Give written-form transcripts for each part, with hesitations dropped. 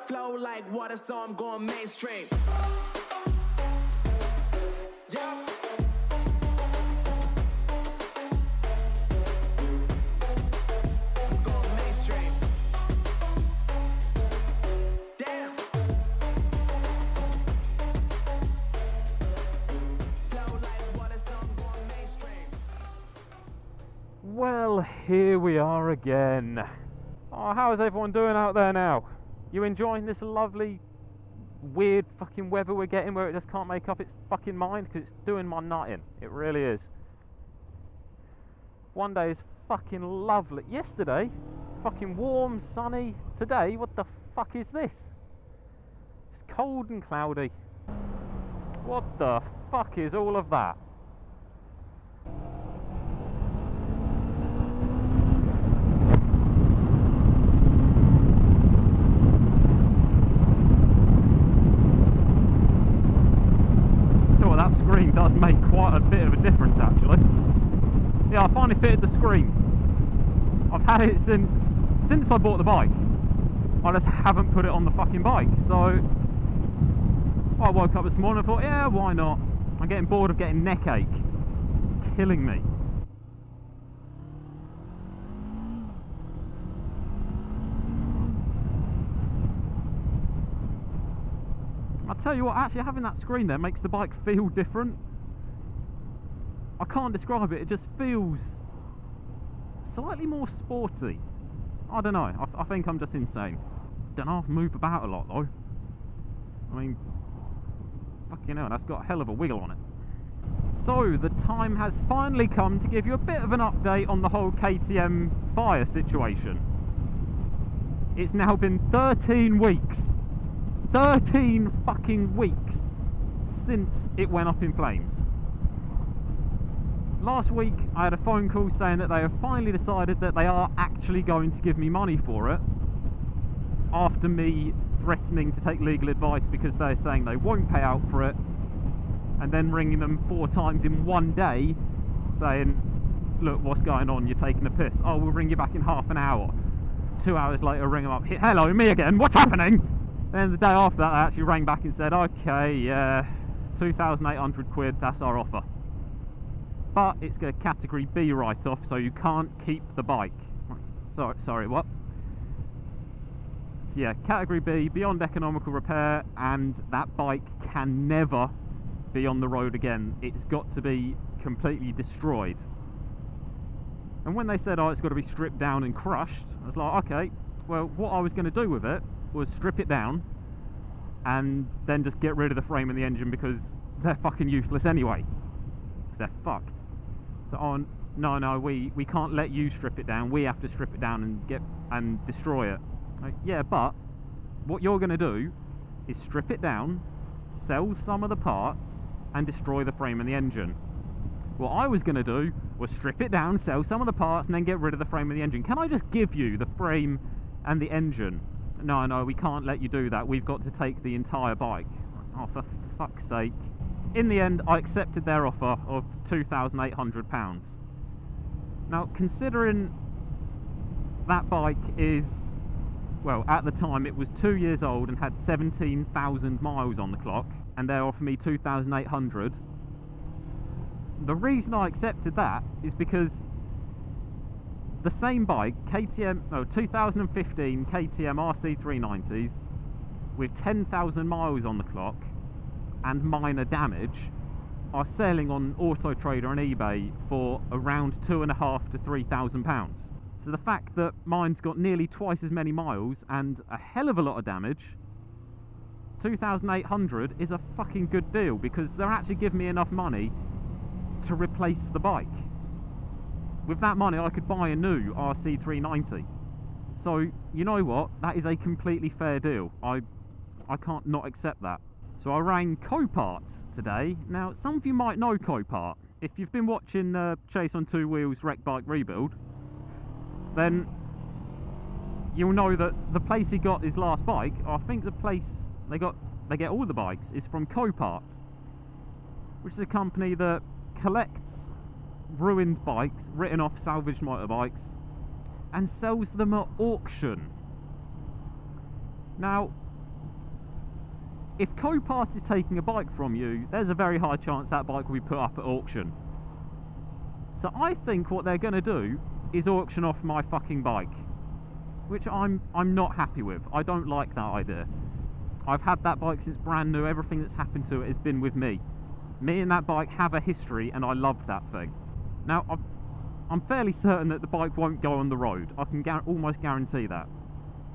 Flow like water, so I'm going mainstream. Yeah. I'm going mainstream. Damn. Flow like water, so I'm going mainstream. Well, here we are again. Oh, how is everyone doing out there now? You enjoying this lovely, weird fucking weather we're getting where it just can't make up its fucking mind? Because it's doing my nut in. It really is. One day is fucking lovely. Yesterday, fucking warm, sunny. Today, what the fuck is this? It's cold and cloudy. What the fuck is all of that? That screen does make quite a bit of a difference actually. Yeah, I finally fitted the screen. I've had it since I bought the bike. I just haven't put it on the fucking bike. So I woke up this morning and thought, yeah, why not? I'm getting bored of getting neck ache. Killing me. I'll tell you what, actually having that screen there makes the bike feel different. I can't describe it, it just feels slightly more sporty. I don't know, I think I'm just insane. Don't have to move about a lot though. I mean, fucking hell, that's got a hell of a wiggle on it. So, the time has finally come to give you a bit of an update on the whole KTM fire situation. It's now been 13 weeks. 13 fucking weeks since it went up in flames. Last week I had a phone call saying that they have finally decided that they are actually going to give me money for it, after me threatening to take legal advice because they're saying they won't pay out for it, and then ringing them 4 times in one day saying, look, what's going on, you're taking a piss. Oh, we'll ring you back in half an hour. 2 hours later, ring them up, hello, me again, what's happening? Then the day after that, I actually rang back and said, okay, yeah, 2,800 quid, that's our offer. But it's a category B write-off, so you can't keep the bike. Sorry, what? So yeah, category B, beyond economical repair, and that bike can never be on the road again. It's got to be completely destroyed. And when they said, oh, it's got to be stripped down and crushed, I was like, okay, well, what I was going to do with it was strip it down and then just get rid of the frame and the engine because they're fucking useless anyway, because they're fucked. So on, no, we can't let you strip it down, we have to strip it down and destroy it. Like, yeah, but what you're going to do is strip it down, sell some of the parts and destroy the frame and the engine. What I was going to do was strip it down, sell some of the parts and then get rid of the frame and the engine. Can I just give you the frame and the engine? No, we can't let you do that. We've got to take the entire bike. Oh, for fuck's sake. In the end, I accepted their offer of £2,800. Now, considering that bike is, well, at the time it was 2 years old and had 17,000 miles on the clock, and they offered me 2,800. The reason I accepted that is because the same bike, 2015 KTM RC390s with 10,000 miles on the clock and minor damage are selling on Auto Trader and eBay for around £2,500 to £3,000. So the fact that mine's got nearly twice as many miles and a hell of a lot of damage, 2,800 is a fucking good deal because they're actually giving me enough money to replace the bike. With that money I could buy a new RC390. So, you know what? That is a completely fair deal. I can't not accept that. So I rang Copart today. Now, some of you might know Copart. If you've been watching Chase on Two Wheels Wreck Bike Rebuild, then you'll know that the place he got his last bike, I think the place they get all the bikes, is from Copart, which is a company that collects ruined bikes, written off salvaged motorbikes, and sells them at auction. Now, if Copart is taking a bike from you, there's a very high chance that bike will be put up at auction. So I think what they're going to do is auction off my fucking bike, which I'm not happy with. I don't like that idea. I've had that bike since brand new. Everything that's happened to it has been with me. Me and that bike have a history, and I loved that thing. Now, I'm fairly certain that the bike won't go on the road. I can almost guarantee that.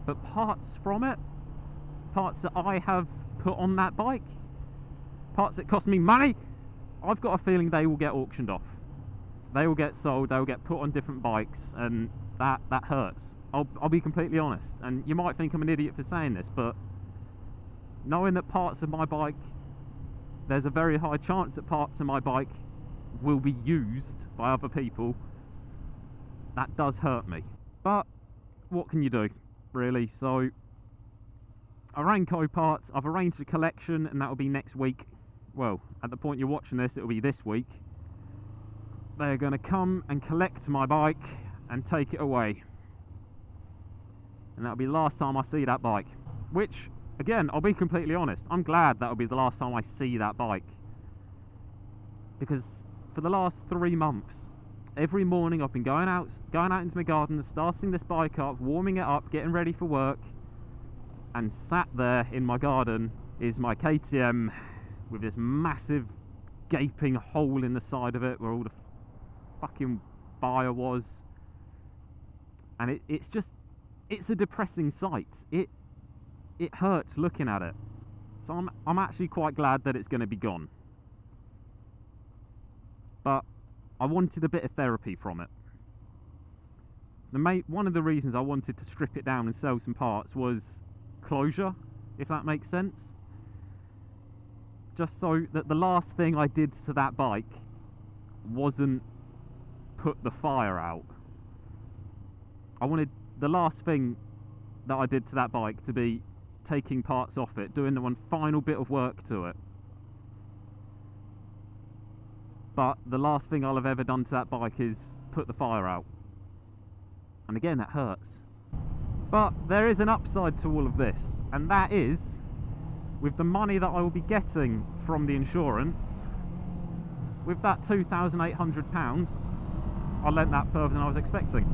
But parts from it, parts that I have put on that bike, parts that cost me money, I've got a feeling they will get auctioned off. They will get sold, they will get put on different bikes, and that hurts. I'll be completely honest. And you might think I'm an idiot for saying this, but knowing that parts of my bike, there's a very high chance that parts of my bike will be used by other people, that does hurt me. But what can you do, really? So I rang Copart, I've arranged a collection, and that will be next week. Well, at the point you're watching this, it will be this week. They're going to come and collect my bike and take it away. And that'll be the last time I see that bike. Which, again, I'll be completely honest, I'm glad that'll be the last time I see that bike. Because for the last 3 months, every morning I've been going out into my garden, starting this bike up, warming it up, getting ready for work, and sat there in my garden is my KTM with this massive gaping hole in the side of it where all the fucking fire was. And it's a depressing sight. It hurts looking at it. So I'm actually quite glad that it's going to be gone. But I wanted a bit of therapy from it. One of the reasons I wanted to strip it down and sell some parts was closure, if that makes sense. Just so that the last thing I did to that bike wasn't put the fire out. I wanted the last thing that I did to that bike to be taking parts off it, doing the one final bit of work to it. But the last thing I'll have ever done to that bike is put the fire out. And again, that hurts. But there is an upside to all of this, and that is, with the money that I will be getting from the insurance, with that £2,800, I lent that further than I was expecting.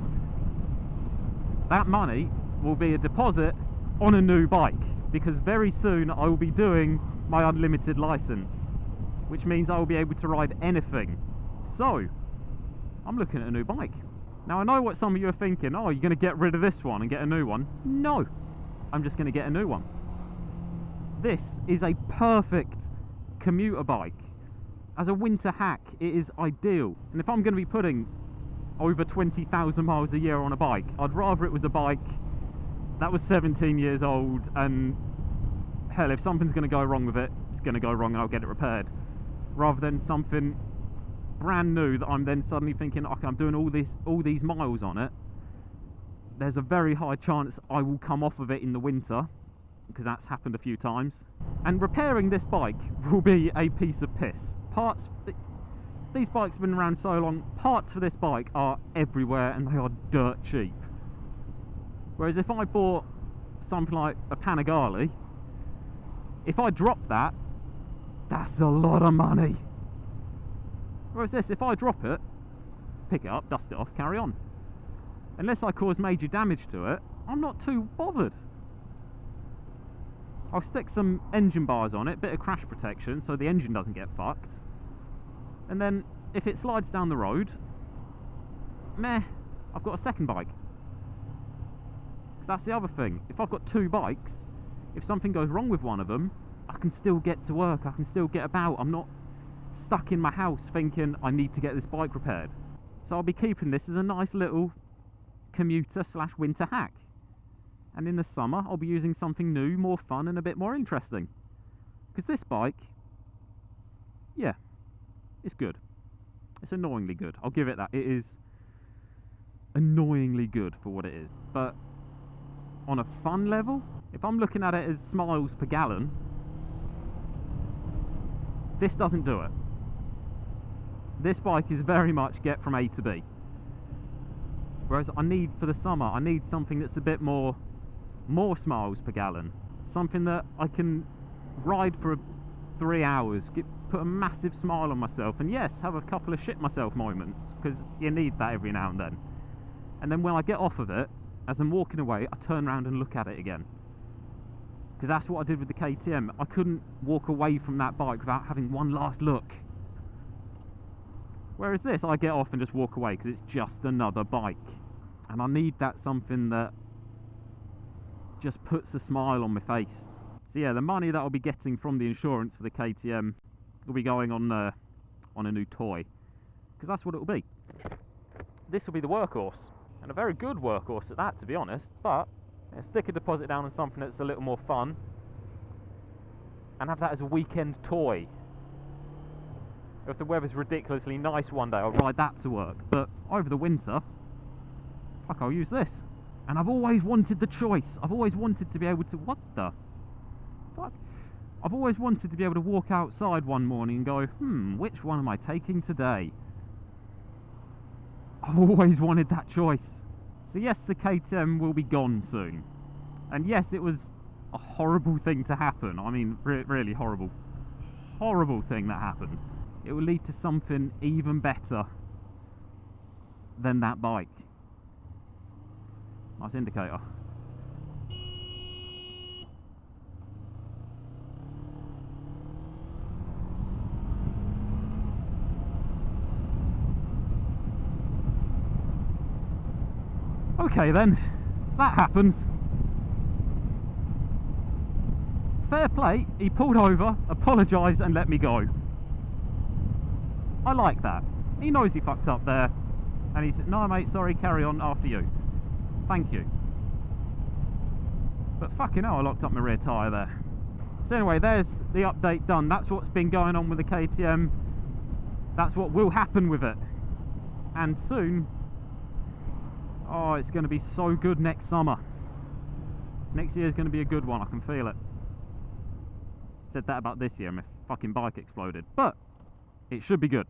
That money will be a deposit on a new bike, because very soon I will be doing my unlimited license, which means I will be able to ride anything. So, I'm looking at a new bike. Now, I know what some of you are thinking, oh, you're going to get rid of this one and get a new one. No, I'm just going to get a new one. This is a perfect commuter bike. As a winter hack, it is ideal. And if I'm going to be putting over 20,000 miles a year on a bike, I'd rather it was a bike that was 17 years old, and hell, if something's going to go wrong with it, it's going to go wrong and I'll get it repaired, rather than something brand new that I'm then suddenly thinking, okay, I'm doing all these miles on it. There's a very high chance I will come off of it in the winter, because that's happened a few times. And repairing this bike will be a piece of piss. These bikes have been around so long, parts for this bike are everywhere and they are dirt cheap. Whereas if I bought something like a Panigale, if I drop that, that's a lot of money. Whereas this, if I drop it, pick it up, dust it off, carry on. Unless I cause major damage to it, I'm not too bothered. I'll stick some engine bars on it, bit of crash protection so the engine doesn't get fucked. And then if it slides down the road, meh, I've got a second bike. Because that's the other thing. If I've got 2 bikes, if something goes wrong with one of them, I can still get to work, I can still get about. I'm not stuck in my house thinking I need to get this bike repaired. So I'll be keeping this as a nice little commuter / winter hack. And in the summer, I'll be using something new, more fun and a bit more interesting. Because this bike, yeah, it's good. It's annoyingly good. I'll give it that. It is annoyingly good for what it is. But on a fun level, if I'm looking at it as miles per gallon, this doesn't do it. This bike is very much get from A to B. Whereas I need, for the summer, I need something that's a bit more miles per gallon. Something that I can ride for 3 hours, put a massive smile on myself, and yes, have a couple of shit myself moments, because you need that every now and then. And then when I get off of it, as I'm walking away, I turn around and look at it again. Because that's what I did with the KTM. I couldn't walk away from that bike without having one last look. Whereas this, I get off and just walk away because it's just another bike. And I need that something that just puts a smile on my face. So yeah, the money that I'll be getting from the insurance for the KTM will be going on a new toy. Because that's what it will be. This will be the workhorse. And a very good workhorse at that, to be honest. But stick a deposit down on something that's a little more fun. And have that as a weekend toy. If the weather's ridiculously nice one day, I'll ride that to work. But over the winter, fuck, I'll use this. And I've always wanted the choice. I've always wanted to be able to... What the fuck? I've always wanted to be able to walk outside one morning and go, which one am I taking today? I've always wanted that choice. So yes, the KTM will be gone soon. And yes, it was a horrible thing to happen. I mean, really horrible. Horrible thing that happened. It will lead to something even better than that bike. Nice indicator. Okay then, that happens. Fair play, he pulled over, apologised and let me go. I like that. He knows he fucked up there. And he said, no mate, sorry, carry on, after you. Thank you. But fucking hell, I locked up my rear tyre there. So anyway, there's the update done. That's what's been going on with the KTM. That's what will happen with it. And soon, oh, it's going to be so good next summer. Next year is going to be a good one, I can feel it. Said that about this year, my fucking bike exploded. But it should be good.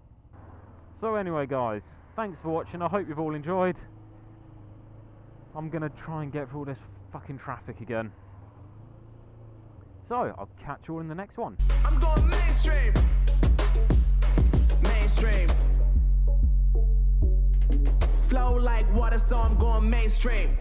So anyway guys, thanks for watching. I hope you've all enjoyed. I'm going to try and get through all this fucking traffic again. So, I'll catch you all in the next one. I'm going mainstream. Mainstream. Flow like water, so I'm going mainstream.